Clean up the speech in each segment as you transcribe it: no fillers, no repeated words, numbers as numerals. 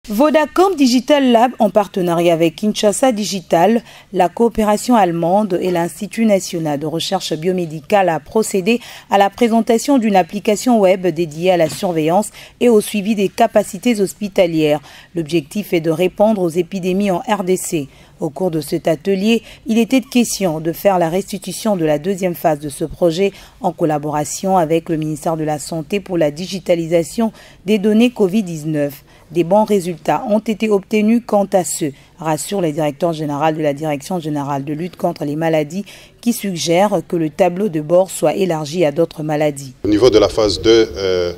Vodacom Digital Lab, en partenariat avec Kinshasa Digital, la coopération allemande et l'Institut national de recherche biomédicale, a procédé à la présentation d'une application web dédiée à la surveillance et au suivi des capacités hospitalières. L'objectif est de répondre aux épidémies en RDC. Au cours de cet atelier, il était question de faire la restitution de la deuxième phase de ce projet en collaboration avec le ministère de la Santé pour la digitalisation des données Covid-19. Des bons résultats ont été obtenus quant à ceux, rassure le directeur général de la Direction générale de lutte contre les maladies, qui suggère que le tableau de bord soit élargi à d'autres maladies. Au niveau de la phase 2,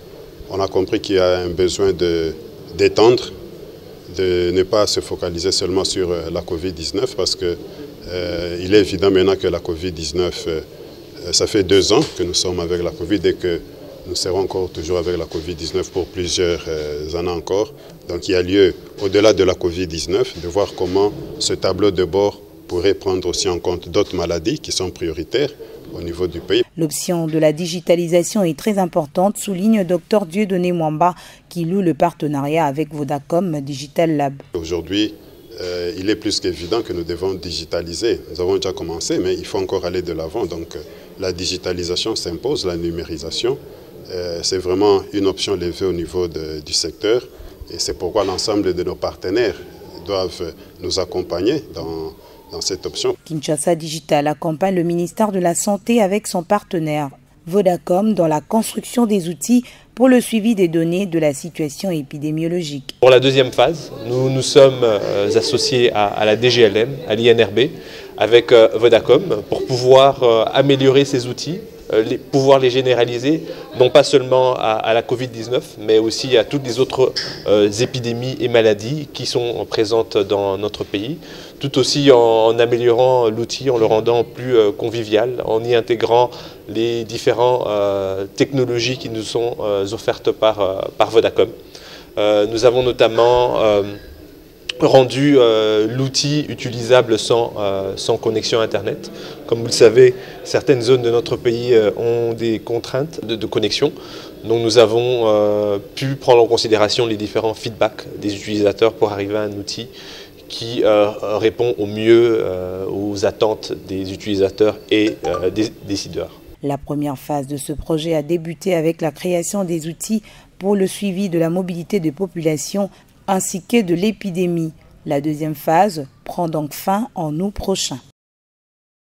on a compris qu'il y a un besoin d'étendre, de ne pas se focaliser seulement sur la Covid-19 parce qu'il est évident maintenant que la Covid-19, ça fait 2 ans que nous sommes avec la Covid et que nous serons encore toujours avec la Covid-19 pour plusieurs années encore. Donc il y a lieu, au-delà de la Covid-19, de voir comment ce tableau de bord pourrait prendre aussi en compte d'autres maladies qui sont prioritaires au niveau du pays. L'option de la digitalisation est très importante, souligne Dr Dieudonné Mwamba, qui loue le partenariat avec Vodacom Digital Lab. Aujourd'hui, il est plus qu'évident que nous devons digitaliser. Nous avons déjà commencé, mais il faut encore aller de l'avant. Donc la digitalisation s'impose, la numérisation. C'est vraiment une option levée au niveau du secteur et c'est pourquoi l'ensemble de nos partenaires doivent nous accompagner dans cette option. Kinshasa Digital accompagne le ministère de la Santé avec son partenaire Vodacom dans la construction des outils pour le suivi des données de la situation épidémiologique. Pour la deuxième phase, nous sommes associés à la DGLM, à l'INRB, avec Vodacom pour pouvoir améliorer ces outils, pouvoir les généraliser, non pas seulement à la Covid-19, mais aussi à toutes les autres épidémies et maladies qui sont présentes dans notre pays, tout aussi en améliorant l'outil, en le rendant plus convivial, en y intégrant les différentes technologies qui nous sont offertes par Vodacom. Nous avons notamment rendu l'outil utilisable sans connexion Internet. Comme vous le savez, certaines zones de notre pays ont des contraintes de connexion. Donc nous avons pu prendre en considération les différents feedbacks des utilisateurs pour arriver à un outil qui répond au mieux aux attentes des utilisateurs et des décideurs. La première phase de ce projet a débuté avec la création des outils pour le suivi de la mobilité des populations ainsi que de l'épidémie. La deuxième phase prend donc fin en août prochain.